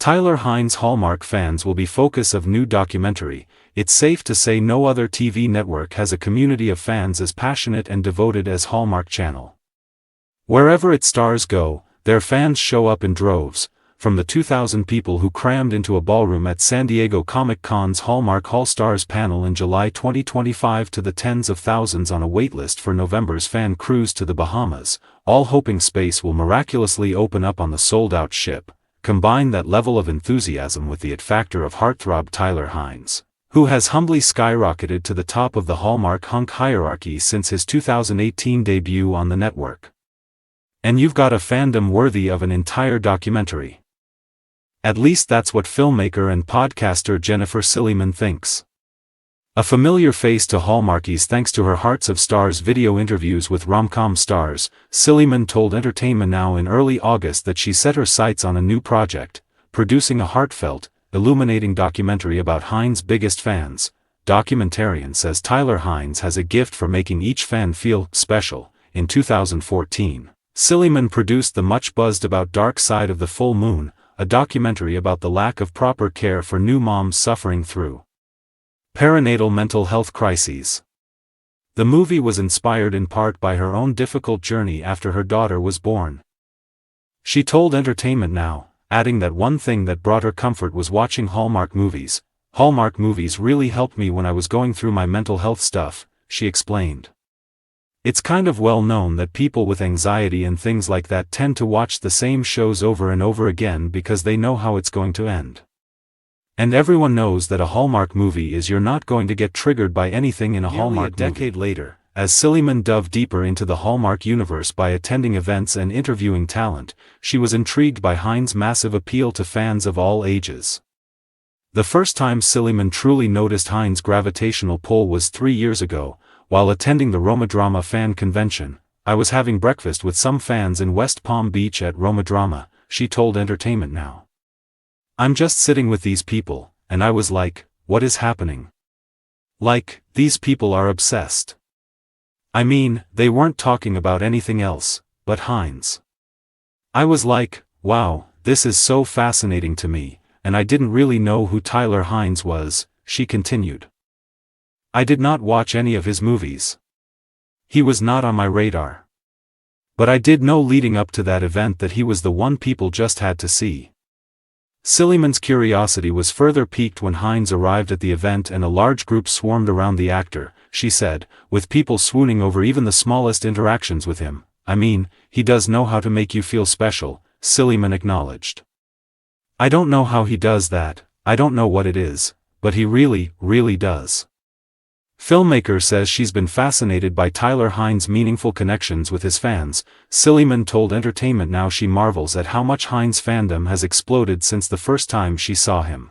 Tyler Hynes' Hallmark fans will be focus of new documentary. It's safe to say no other TV network has a community of fans as passionate and devoted as Hallmark Channel. Wherever its stars go, their fans show up in droves, from the 2,000 people who crammed into a ballroom at San Diego Comic-Con's Hallmark All-Stars panel in July 2025 to the tens of thousands on a waitlist for November's fan cruise to the Bahamas, all hoping space will miraculously open up on the sold-out ship. Combine that level of enthusiasm with the it factor of heartthrob Tyler Hynes, who has humbly skyrocketed to the top of the Hallmark hunk hierarchy since his 2018 debut on the network. And you've got a fandom worthy of an entire documentary. At least that's what filmmaker and podcaster Jennifer Silliman thinks. A familiar face to Hallmarkies thanks to her Hearts of Stars video interviews with rom-com stars, Silliman told Entertainment Now in early August that she set her sights on a new project, producing a heartfelt, illuminating documentary about Hynes' biggest fans. Documentarian says Tyler Hynes has a gift for making each fan feel special. In 2014, Silliman produced the much-buzzed about Dark Side of the Full Moon, a documentary about the lack of proper care for new moms suffering through perinatal mental health crises. The movie was inspired in part by her own difficult journey after her daughter was born. She told Entertainment Now, adding that one thing that brought her comfort was watching Hallmark movies. Hallmark movies really helped me when I was going through my mental health stuff, she explained. It's kind of well known that people with anxiety and things like that tend to watch the same shows over and over again because they know how it's going to end. And everyone knows that a Hallmark movie is you're not going to get triggered by anything in a Hallmark movie. A decade later, as Silliman dove deeper into the Hallmark universe by attending events and interviewing talent, she was intrigued by Hynes' massive appeal to fans of all ages. The first time Silliman truly noticed Hynes' gravitational pull was 3 years ago, while attending the Roma Drama fan convention. I was having breakfast with some fans in West Palm Beach at Roma Drama, she told Entertainment Now. I'm just sitting with these people, and I was like, what is happening? Like, these people are obsessed. I mean, they weren't talking about anything else, but Hynes. I was like, wow, this is so fascinating to me, and I didn't really know who Tyler Hynes was, she continued. I did not watch any of his movies. He was not on my radar. But I did know leading up to that event that he was the one people just had to see. Silliman's curiosity was further piqued when Hynes arrived at the event and a large group swarmed around the actor, she said, with people swooning over even the smallest interactions with him. I mean, he does know how to make you feel special, Silliman acknowledged. I don't know how he does that, I don't know what it is, but he really, really does. Filmmaker says she's been fascinated by Tyler Hynes' meaningful connections with his fans. Silliman told Entertainment Now she marvels at how much Hynes' fandom has exploded since the first time she saw him.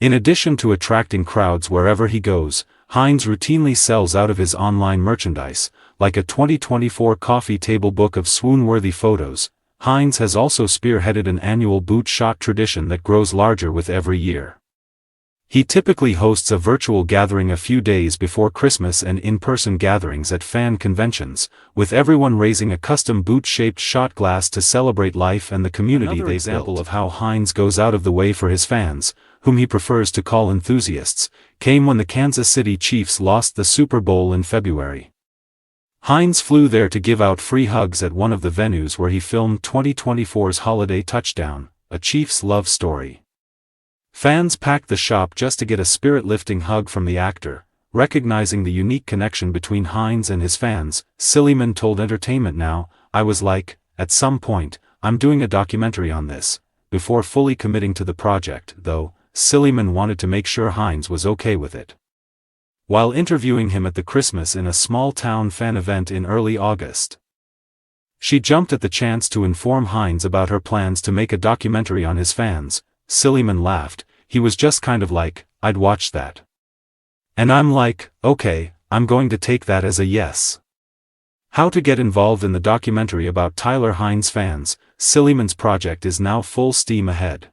In addition to attracting crowds wherever he goes, Hynes routinely sells out of his online merchandise, like a 2024 coffee table book of swoon-worthy photos. Hynes has also spearheaded an annual boot shot tradition that grows larger with every year. He typically hosts a virtual gathering a few days before Christmas and in-person gatherings at fan conventions, with everyone raising a custom boot-shaped shot glass to celebrate life and the community they built. Another example of how Hynes goes out of the way for his fans, whom he prefers to call enthusiasts, came when the Kansas City Chiefs lost the Super Bowl in February. Hynes flew there to give out free hugs at one of the venues where he filmed 2024's Holiday Touchdown, a Chiefs love story. Fans packed the shop just to get a spirit-lifting hug from the actor. Recognizing the unique connection between Hynes and his fans, Silliman told Entertainment Now, I was like, at some point, I'm doing a documentary on this. Before fully committing to the project, though, Silliman wanted to make sure Hynes was okay with it. While interviewing him at the Christmas in a small-town fan event in early August, she jumped at the chance to inform Hynes about her plans to make a documentary on his fans. Silliman laughed. He was just kind of like, I'd watch that. And I'm like, okay, I'm going to take that as a yes. How to get involved in the documentary about Tyler Hynes' fans. Silliman's project is now full steam ahead.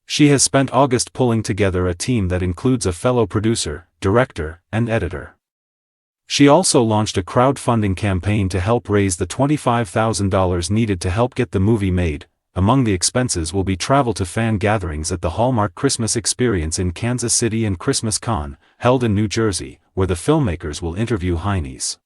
She has spent August pulling together a team that includes a fellow producer, director, and editor. She also launched a crowdfunding campaign to help raise the $25,000 needed to help get the movie made. Among the expenses will be travel to fan gatherings at the Hallmark Christmas Experience in Kansas City and Christmas Con, held in New Jersey, where the filmmakers will interview Hynes.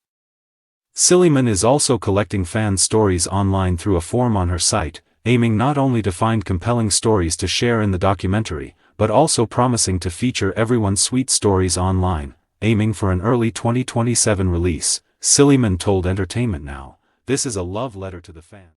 Silliman is also collecting fan stories online through a form on her site, aiming not only to find compelling stories to share in the documentary, but also promising to feature everyone's sweet stories online, aiming for an early 2027 release. Silliman told Entertainment Now, "This is a love letter to the fans."